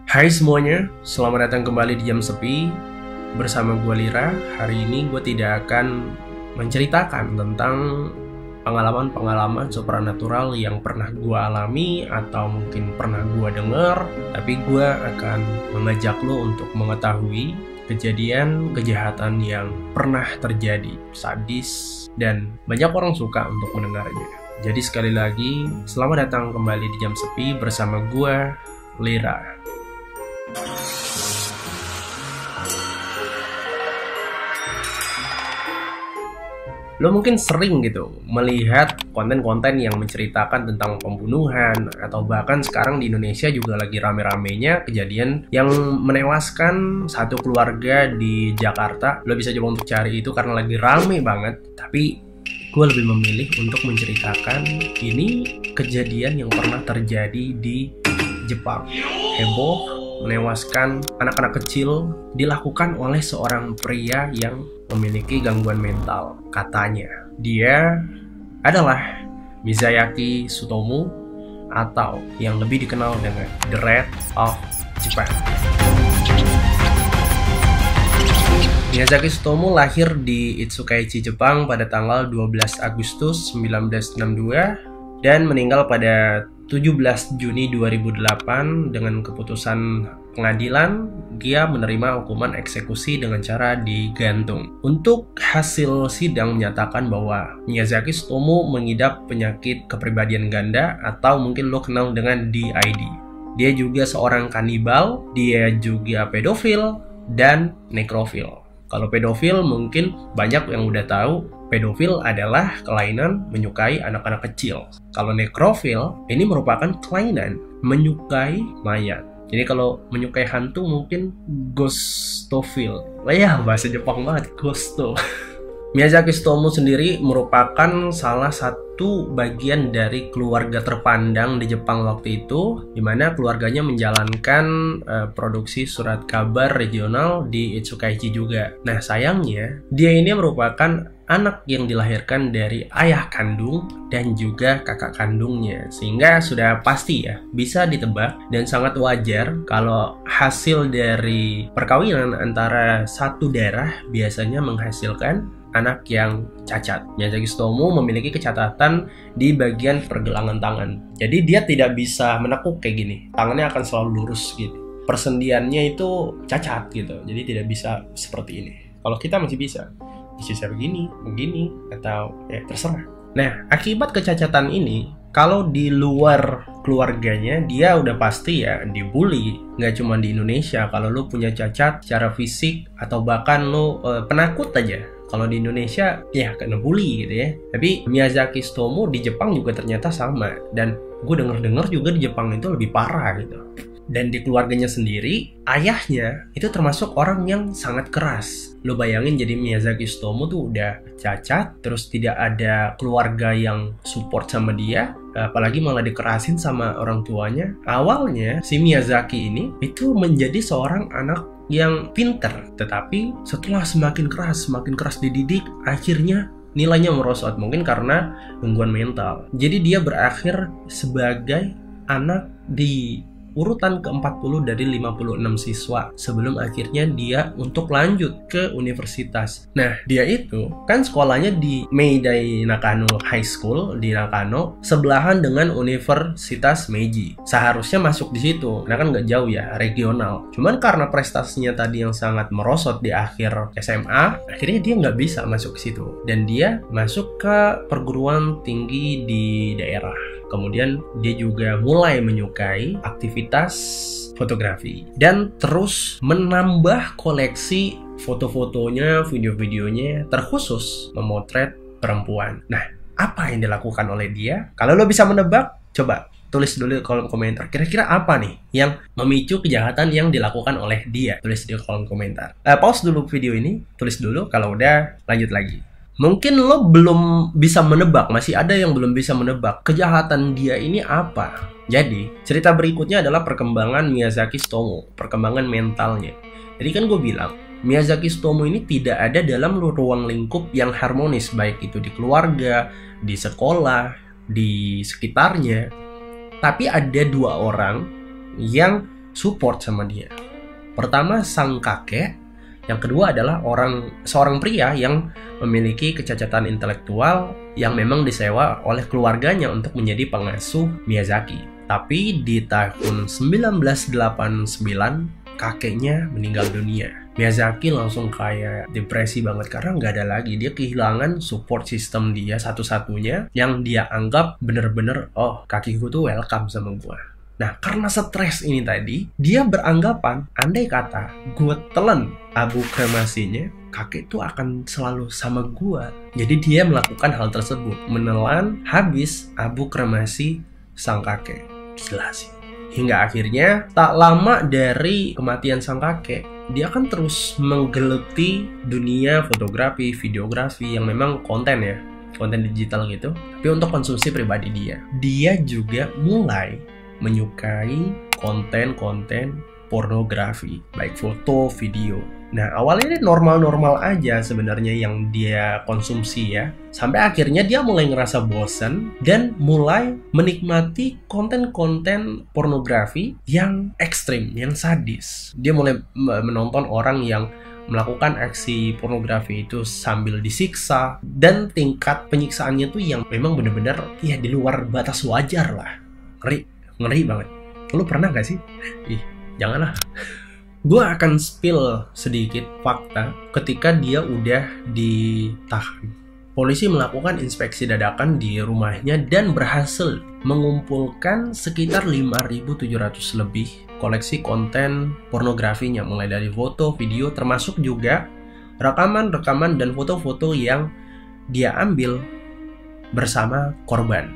Hai semuanya, selamat datang kembali di Jam Sepi bersama gue Lira. Hari ini gue tidak akan menceritakan tentang pengalaman-pengalaman supranatural yang pernah gue alami atau mungkin pernah gue dengar, tapi gue akan mengajak lo untuk mengetahui kejadian kejahatan yang pernah terjadi, sadis, dan banyak orang suka untuk mendengarnya. Jadi sekali lagi, selamat datang kembali di Jam Sepi bersama gue, Lira. Lo mungkin sering gitu melihat konten-konten yang menceritakan tentang pembunuhan, atau bahkan sekarang di Indonesia juga lagi rame-ramenya kejadian yang menewaskan satu keluarga di Jakarta. Lo bisa coba untuk cari itu karena lagi rame banget, tapi gue lebih memilih untuk menceritakan ini kejadian yang pernah terjadi di Jepang. Heboh, menewaskan anak-anak kecil, dilakukan oleh seorang pria yang memiliki gangguan mental. Katanya dia adalah Miyazaki Tsutomu, atau yang lebih dikenal dengan The Rat of Japan. Miyazaki Tsutomu lahir di Itsukaichi, Jepang pada tanggal 12 Agustus 1962 dan meninggal pada 17 Juni 2008 dengan keputusan pengadilan. Dia menerima hukuman eksekusi dengan cara digantung. Untuk hasil sidang menyatakan bahwa Miyazaki Tsutomu mengidap penyakit kepribadian ganda atau mungkin lo kenal dengan DID. Dia juga seorang kanibal, dia juga pedofil dan nekrofil. Kalau pedofil mungkin banyak yang udah tahu, pedofil adalah kelainan menyukai anak-anak kecil. Kalau nekrofil, ini merupakan kelainan menyukai mayat. Jadi kalau menyukai hantu mungkin ghostofil. Ya, bahasa Jepang banget, ghosto. Miyazaki Tsutomu sendiri merupakan salah satu bagian dari keluarga terpandang di Jepang waktu itu, di mana keluarganya menjalankan produksi surat kabar regional di Itsukaichi juga. Nah, sayangnya dia ini merupakan anak yang dilahirkan dari ayah kandung dan juga kakak kandungnya, sehingga sudah pasti ya bisa ditebak dan sangat wajar kalau hasil dari perkawinan antara satu darah biasanya menghasilkan anak yang cacat. Miyazaki Tsutomu memiliki kecacatan di bagian pergelangan tangan. Jadi dia tidak bisa menekuk kayak gini. Tangannya akan selalu lurus gitu. Persendiannya itu cacat gitu. Jadi tidak bisa seperti ini. Kalau kita masih bisa begini, atau ya terserah. Nah, akibat kecacatan ini, kalau di luar keluarganya, dia udah pasti ya dibully. Nggak cuma di Indonesia, kalau lu punya cacat secara fisik atau bahkan lu penakut aja, kalau di Indonesia ya kena bully gitu ya. Tapi Miyazaki Tsutomu di Jepang juga ternyata sama, dan gue denger juga di Jepang itu lebih parah gitu. Dan di keluarganya sendiri, ayahnya itu termasuk orang yang sangat keras. Lo bayangin, jadi Miyazaki Tsutomu tuh udah cacat, terus tidak ada keluarga yang support sama dia, apalagi malah dikerasin sama orang tuanya. Awalnya si Miyazaki ini itu menjadi seorang anak yang pinter, tetapi setelah semakin keras dididik, akhirnya nilainya merosot, mungkin karena gangguan mental. Jadi dia berakhir sebagai anak di urutan ke-40 dari 56 siswa sebelum akhirnya dia untuk lanjut ke universitas. Nah, dia itu kan sekolahnya di Meidai Nakano High School di Nakano, sebelahan dengan Universitas Meiji. Seharusnya masuk di situ, karena kan nggak jauh ya, regional. Cuman karena prestasinya tadi yang sangat merosot di akhir SMA, akhirnya dia nggak bisa masuk ke situ. Dan dia masuk ke perguruan tinggi di daerah. Kemudian dia juga mulai menyukai aktivitas fotografi dan terus menambah koleksi foto-fotonya, video-videonya, terkhusus memotret perempuan. Nah, apa yang dilakukan oleh dia? Kalau lo bisa menebak, coba tulis dulu di kolom komentar. Kira-kira apa nih yang memicu kejahatan yang dilakukan oleh dia? Tulis di kolom komentar. Pause dulu video ini, tulis dulu. Kalau udah, lanjut lagi. Mungkin lo belum bisa menebak, masih ada yang belum bisa menebak kejahatan dia ini apa. Jadi, cerita berikutnya adalah perkembangan Miyazaki Tsutomu, perkembangan mentalnya. Jadi kan gue bilang, Miyazaki Tsutomu ini tidak ada dalam ruang lingkup yang harmonis, baik itu di keluarga, di sekolah, di sekitarnya. Tapi ada dua orang yang support sama dia. Pertama, sang kakek. Yang kedua adalah seorang pria yang memiliki kecacatan intelektual yang memang disewa oleh keluarganya untuk menjadi pengasuh Miyazaki. Tapi di tahun 1989 kakeknya meninggal dunia. Miyazaki langsung kayak depresi banget karena nggak ada lagi. Dia kehilangan support system dia satu-satunya yang dia anggap bener-bener, oh kakiku tuh welcome sama gua. Nah, karena stres ini tadi, dia beranggapan, andai kata gue telan abu kremasinya, kakek tuh akan selalu sama gue. Jadi dia melakukan hal tersebut, menelan habis abu kremasi sang kakek. Gila sih. Hingga akhirnya, tak lama dari kematian sang kakek, dia akan terus menggeluti dunia fotografi, videografi yang memang konten digital gitu. Tapi untuk konsumsi pribadi dia juga mulai menyukai konten-konten pornografi, baik foto, video. Nah, awalnya ini normal-normal aja sebenarnya yang dia konsumsi ya. Sampai akhirnya dia mulai ngerasa bosan dan mulai menikmati konten-konten pornografi yang ekstrim, yang sadis. Dia mulai menonton orang yang melakukan aksi pornografi itu sambil disiksa, dan tingkat penyiksaannya tuh yang memang benar-benar ya di luar batas wajar lah. Ngeri banget. Lu pernah gak sih? Ih, janganlah. Gue akan spill sedikit fakta ketika dia udah ditahan. Polisi melakukan inspeksi dadakan di rumahnya dan berhasil mengumpulkan sekitar 5.700 lebih koleksi konten pornografinya, mulai dari foto, video, termasuk juga rekaman dan foto-foto yang dia ambil bersama korban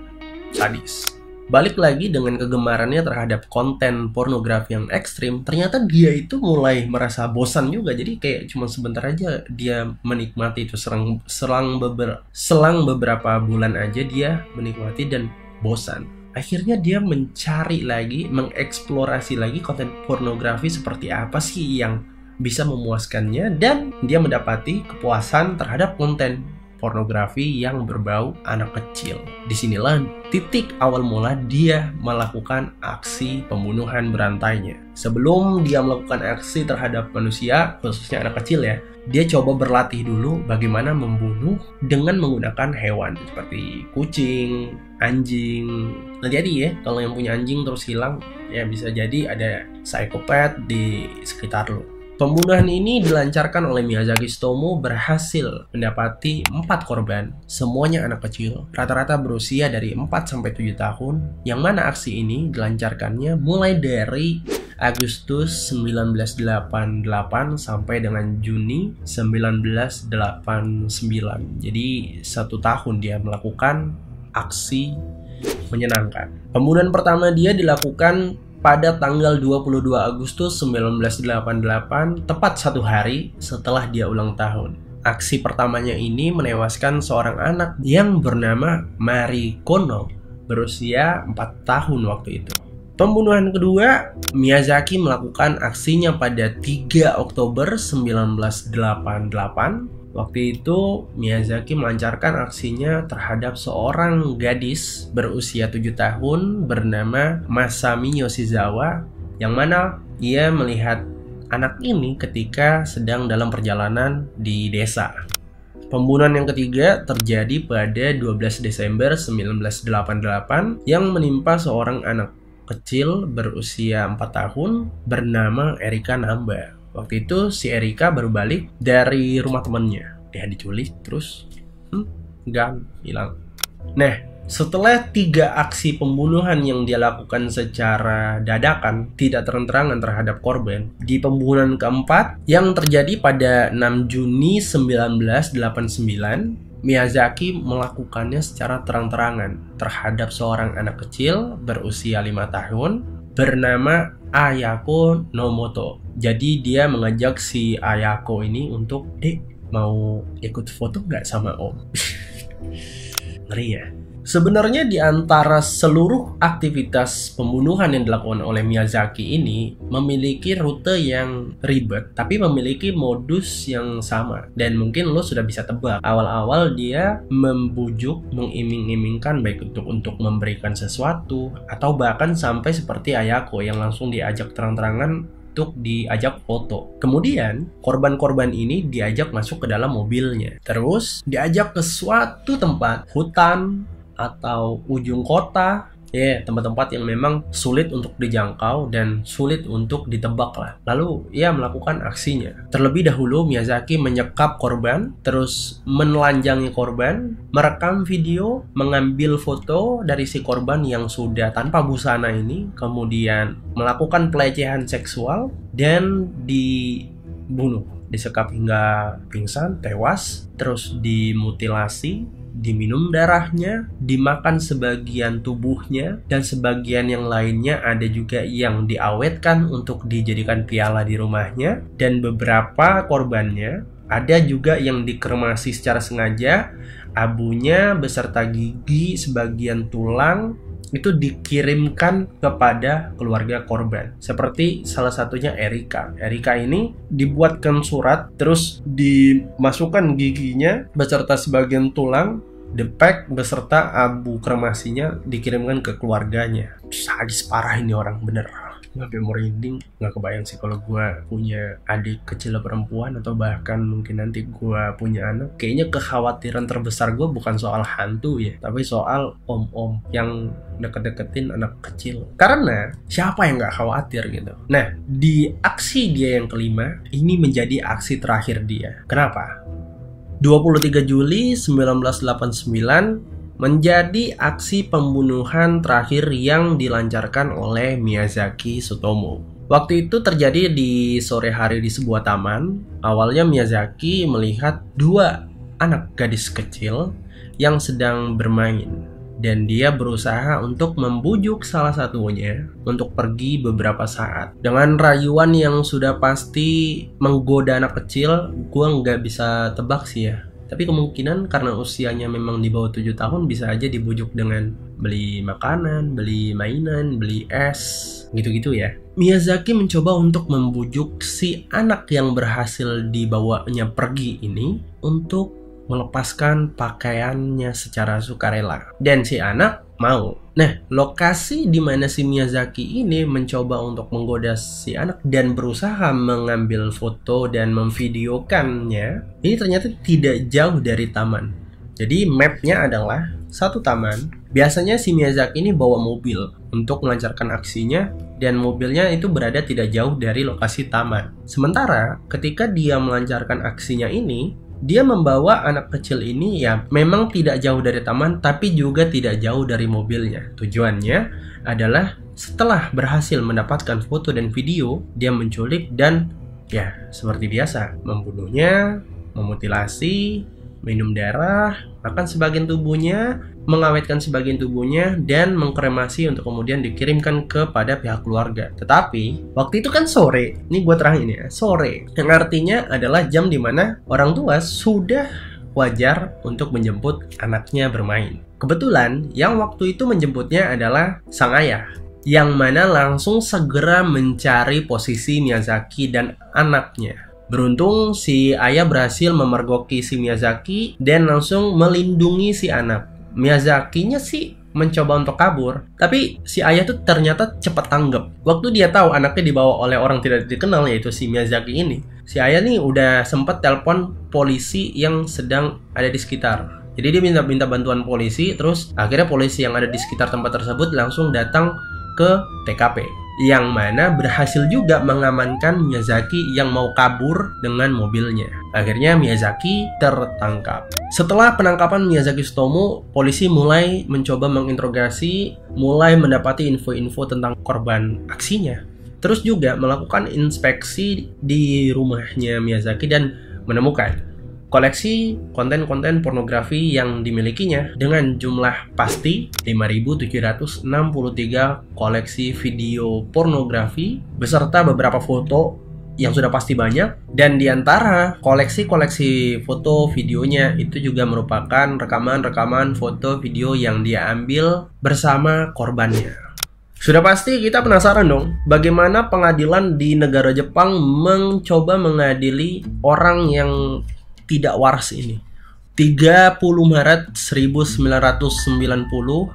sadis. Balik lagi dengan kegemarannya terhadap konten pornografi yang ekstrim, ternyata dia itu mulai merasa bosan juga. Jadi kayak cuma sebentar aja dia menikmati itu, selang beberapa bulan aja dia menikmati dan bosan. Akhirnya dia mencari lagi, mengeksplorasi lagi konten pornografi seperti apa sih yang bisa memuaskannya, dan dia mendapati kepuasan terhadap konten pornografi yang berbau anak kecil. Disinilah titik awal mula dia melakukan aksi pembunuhan berantainya. Sebelum dia melakukan aksi terhadap manusia, khususnya anak kecil ya, dia coba berlatih dulu bagaimana membunuh dengan menggunakan hewan seperti kucing, anjing. Hati-hati ya, kalau yang punya anjing terus hilang, ya bisa jadi ada psikopat di sekitar lo. Pembunuhan ini dilancarkan oleh Miyazaki Tsutomu, berhasil mendapati 4 korban, semuanya anak kecil, rata-rata berusia dari 4-7 tahun, yang mana aksi ini dilancarkannya mulai dari Agustus 1988 sampai dengan Juni 1989. Jadi 1 tahun dia melakukan aksi menyenangkan. Pembunuhan pertama dia dilakukan pada tanggal 22 Agustus 1988, tepat 1 hari setelah dia ulang tahun. Aksi pertamanya ini menewaskan seorang anak yang bernama Mari Kono, berusia 4 tahun waktu itu. Pembunuhan kedua, Miyazaki melakukan aksinya pada 3 Oktober 1988. Waktu itu Miyazaki melancarkan aksinya terhadap seorang gadis berusia 7 tahun bernama Masami Yoshizawa, yang mana ia melihat anak ini ketika sedang dalam perjalanan di desa. Pembunuhan yang ketiga terjadi pada 12 Desember 1988 yang menimpa seorang anak kecil berusia 4 tahun bernama Erika Namba. Waktu itu si Erika baru balik dari rumah temannya. Dia diculik terus hilang. Nah, setelah 3 aksi pembunuhan yang dia lakukan secara dadakan, tidak terang-terangan terhadap korban, di pembunuhan keempat yang terjadi pada 6 Juni 1989, Miyazaki melakukannya secara terang-terangan terhadap seorang anak kecil berusia 5 tahun bernama Ayako Nomoto. Jadi dia mengajak si Ayako ini untuk, mau ikut foto nggak sama om? Ngeri ya. Sebenarnya di antara seluruh aktivitas pembunuhan yang dilakukan oleh Miyazaki ini memiliki rute yang ribet, tapi memiliki modus yang sama. Dan mungkin lo sudah bisa tebak, awal-awal dia membujuk, mengiming-imingkan baik untuk memberikan sesuatu, atau bahkan sampai seperti Ayako yang langsung diajak terang-terangan untuk diajak foto. Kemudian korban-korban ini diajak masuk ke dalam mobilnya, terus diajak ke suatu tempat, hutan atau ujung kota, tempat-tempat yang memang sulit untuk dijangkau dan sulit untuk ditebak lah. Lalu ia melakukan aksinya. Terlebih dahulu Miyazaki menyekap korban, terus menelanjangi korban, merekam video, mengambil foto dari si korban yang sudah tanpa busana ini, kemudian melakukan pelecehan seksual dan dibunuh, disekap hingga pingsan, tewas, terus dimutilasi, diminum darahnya, dimakan sebagian tubuhnya, dan sebagian yang lainnya ada juga yang diawetkan untuk dijadikan piala di rumahnya, dan beberapa korbannya ada juga yang dikremasi secara sengaja, abunya beserta gigi, sebagian tulang itu dikirimkan kepada keluarga korban. Seperti salah satunya Erika. Erika ini dibuatkan surat, terus dimasukkan giginya beserta sebagian tulang, dipack beserta abu kremasinya dikirimkan ke keluarganya. Sadis parah ini orang, bener. Sampai merinding. Nggak kebayang sih kalau gue punya adik kecil perempuan, atau bahkan mungkin nanti gue punya anak. Kayaknya kekhawatiran terbesar gue bukan soal hantu ya, tapi soal om-om yang deket-deketin anak kecil. Karena siapa yang nggak khawatir gitu. Nah, di aksi dia yang kelima, ini menjadi aksi terakhir dia. Kenapa? 23 Juli 1989 menjadi aksi pembunuhan terakhir yang dilancarkan oleh Miyazaki Tsutomu. Waktu itu terjadi di sore hari di sebuah taman. Awalnya Miyazaki melihat dua anak gadis kecil yang sedang bermain, dan dia berusaha untuk membujuk salah satunya untuk pergi beberapa saat. Dengan rayuan yang sudah pasti menggoda anak kecil, gue nggak bisa tebak sih ya. Tapi kemungkinan karena usianya memang di bawah 7 tahun, bisa aja dibujuk dengan beli makanan, beli mainan, beli es, gitu-gitu ya. Miyazaki mencoba untuk membujuk si anak yang berhasil dibawanya pergi ini untuk melepaskan pakaiannya secara sukarela. Dan si anak mau. Nah, lokasi di mana si Miyazaki ini mencoba untuk menggoda si anak dan berusaha mengambil foto dan memvideokannya, ini ternyata tidak jauh dari taman. Jadi mapnya adalah satu taman. Biasanya si Miyazaki ini bawa mobil untuk melancarkan aksinya, dan mobilnya itu berada tidak jauh dari lokasi taman. Sementara ketika dia melancarkan aksinya ini, dia membawa anak kecil ini ya memang tidak jauh dari taman, tapi juga tidak jauh dari mobilnya. Tujuannya adalah setelah berhasil mendapatkan foto dan video, dia menculik dan ya seperti biasa membunuhnya, memutilasi, minum darah, makan sebagian tubuhnya, mengawetkan sebagian tubuhnya, dan mengkremasi untuk kemudian dikirimkan kepada pihak keluarga. Tetapi waktu itu kan sore, ini gue terangin ya, sore, yang artinya adalah jam dimana orang tua sudah wajar untuk menjemput anaknya bermain. Kebetulan yang waktu itu menjemputnya adalah sang ayah, yang mana langsung segera mencari posisi Miyazaki dan anaknya. Beruntung si ayah berhasil memergoki si Miyazaki dan langsung melindungi si anak. Miyazakinya sih mencoba untuk kabur, tapi si ayah tuh ternyata cepat tanggap. Waktu dia tahu anaknya dibawa oleh orang tidak dikenal, yaitu si Miyazaki ini, si ayah nih udah sempat telepon polisi yang sedang ada di sekitar. Jadi dia minta bantuan polisi, terus akhirnya polisi yang ada di sekitar tempat tersebut langsung datang ke TKP, yang mana berhasil juga mengamankan Miyazaki yang mau kabur dengan mobilnya. Akhirnya Miyazaki tertangkap. Setelah penangkapan Miyazaki Tsutomu, polisi mulai mencoba menginterogasi, mulai mendapati info-info tentang korban aksinya. Terus juga melakukan inspeksi di rumahnya Miyazaki dan menemukan koleksi konten-konten pornografi yang dimilikinya dengan jumlah pasti 5.763 koleksi video pornografi beserta beberapa foto yang sudah pasti banyak, dan di antara koleksi-koleksi foto videonya itu juga merupakan rekaman-rekaman foto video yang dia ambil bersama korbannya. Sudah pasti kita penasaran dong, bagaimana pengadilan di negara Jepang mencoba mengadili orang yang tidak waras ini. 30 Maret 1990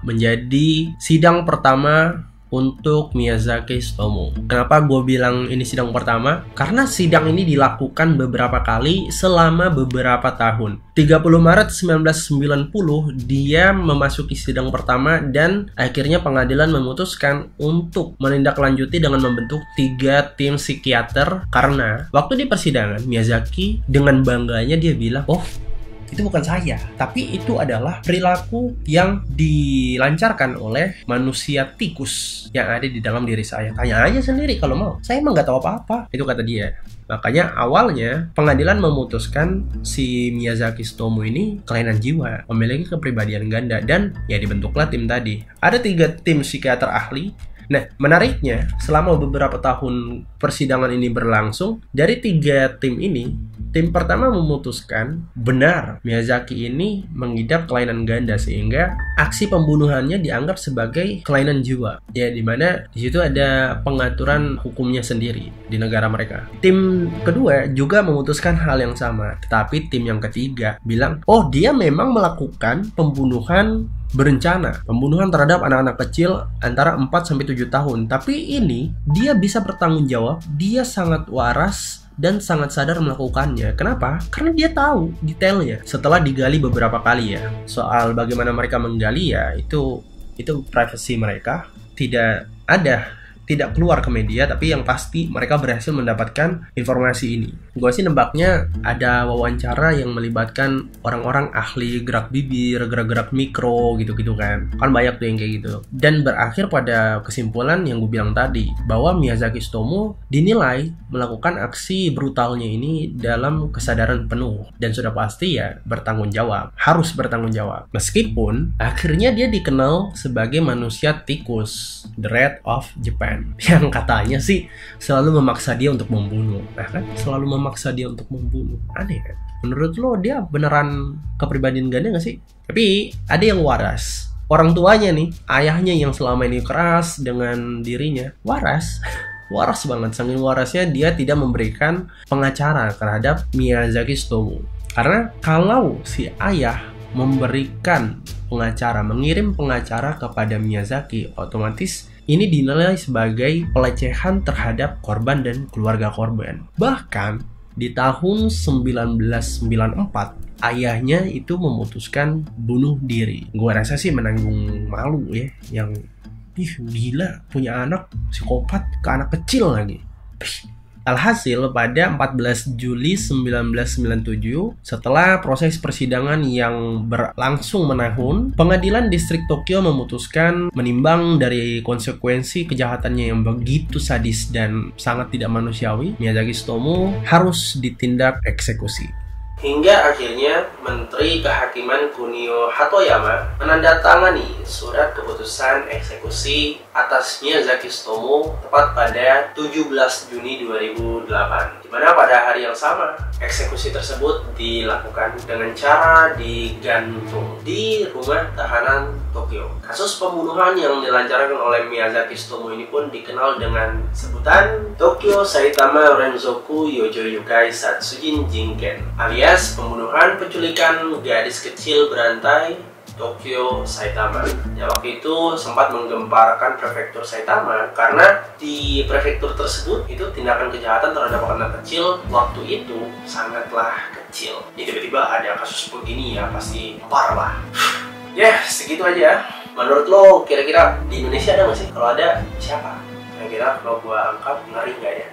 menjadi sidang pertama untuk Miyazaki Tsutomu. Kenapa gue bilang ini sidang pertama? Karena sidang ini dilakukan beberapa kali selama beberapa tahun. 30 Maret 1990 dia memasuki sidang pertama dan akhirnya pengadilan memutuskan untuk menindaklanjuti dengan membentuk 3 tim psikiater, karena waktu di persidangan Miyazaki dengan bangganya dia bilang, "Oh, itu bukan saya, tapi itu adalah perilaku yang dilancarkan oleh manusia tikus yang ada di dalam diri saya. Tanya aja sendiri kalau mau. Saya emang nggak tahu apa-apa." Itu kata dia. Makanya awalnya pengadilan memutuskan si Miyazaki Tsutomu ini kelainan jiwa, memiliki kepribadian ganda, dan ya dibentuklah tim tadi. Ada 3 tim psikiater ahli. Nah, menariknya, selama beberapa tahun persidangan ini berlangsung, dari 3 tim ini, tim pertama memutuskan benar Miyazaki ini mengidap kelainan ganda, sehingga aksi pembunuhannya dianggap sebagai kelainan jiwa. Ya, dimana di situ ada pengaturan hukumnya sendiri di negara mereka. Tim kedua juga memutuskan hal yang sama, tetapi tim yang ketiga bilang, oh, dia memang melakukan pembunuhan berencana, pembunuhan terhadap anak-anak kecil antara 4-7 tahun. Tapi ini dia bisa bertanggung jawab, dia sangat waras dan sangat sadar melakukannya. Kenapa? Karena dia tahu detailnya. Setelah digali beberapa kali ya, soal bagaimana mereka menggali ya itu privasi mereka, tidak keluar ke media, tapi yang pasti mereka berhasil mendapatkan informasi ini. Gue sih nembaknya ada wawancara yang melibatkan orang-orang ahli gerak bibir, gerak-gerak mikro gitu-gitu kan. Kan banyak tuh yang kayak gitu. Dan berakhir pada kesimpulan yang gue bilang tadi, bahwa Miyazaki Tsutomu dinilai melakukan aksi brutalnya ini dalam kesadaran penuh. Dan sudah pasti ya bertanggung jawab, harus bertanggung jawab. Meskipun akhirnya dia dikenal sebagai manusia tikus, The Rat of Japan, yang katanya sih selalu memaksa dia untuk membunuh. Nah kan, selalu memaksa dia untuk membunuh. Aneh kan? Menurut lo dia beneran kepribadian ganda gak sih? Tapi ada yang waras. Orang tuanya nih, ayahnya yang selama ini keras dengan dirinya, waras banget. Saking warasnya dia tidak memberikan pengacara terhadap Miyazaki Tsutomu. Karena kalau si ayah memberikan pengacara, mengirim pengacara kepada Miyazaki, otomatis ini dinilai sebagai pelecehan terhadap korban dan keluarga korban. Bahkan di tahun 1994 ayahnya itu memutuskan bunuh diri. Gua rasa sih menanggung malu ya, yang gila punya anak psikopat ke anak kecil lagi. Alhasil pada 14 Juli 1997, setelah proses persidangan yang berlangsung menahun, pengadilan distrik Tokyo memutuskan menimbang dari konsekuensi kejahatannya yang begitu sadis dan sangat tidak manusiawi, Miyazaki Tsutomu harus ditindak eksekusi. Hingga akhirnya Menteri Kehakiman Kunio Hatoyama menandatangani surat keputusan eksekusi atas Miyazaki Tsutomu tepat pada 17 Juni 2008. Di mana pada hari yang sama, eksekusi tersebut dilakukan dengan cara digantung di rumah tahanan Tokyo. Kasus pembunuhan yang dilancarkan oleh Miyazaki Tsutomu ini pun dikenal dengan sebutan Tokyo Saitama Renzoku Yojoyukai Satsujin Jinken, alias pembunuhan penculikan gadis kecil berantai Tokyo Saitama. Ya, waktu itu sempat menggemparkan prefektur Saitama karena di prefektur tersebut itu tindakan kejahatan terhadap anak kecil waktu itu sangatlah kecil. Jadi tiba-tiba ada kasus begini ya pasti parah lah. Ya, segitu aja. Menurut lo kira-kira di Indonesia ada nggak sih? Kalau ada, siapa? Kira-kira kalau gua angkat ngeri nggak ya?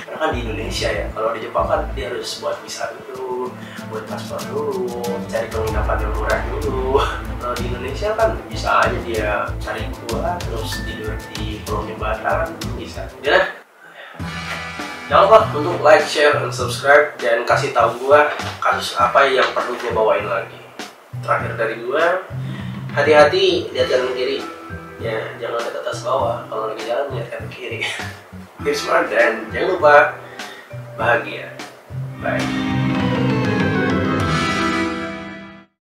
Karena kan di Indonesia ya, kalau di Jepang kan dia harus buat visa dulu, buat paspor dulu, cari penginapan yang murah dulu. Kalau di Indonesia kan bisa aja dia cari gua terus tidur di kolong jembatan, bisa. Ya, jangan lupa untuk like, share, dan subscribe, dan kasih tahu gua kasus apa yang perlu gua bawain lagi. Terakhir dari gua, hati-hati lihat kanan kiri. Ya, jangan lihat atas bawah. Kalau lagi jalan lihat kanan kiri. Keep smart, dan jangan lupa bahagia. Bye.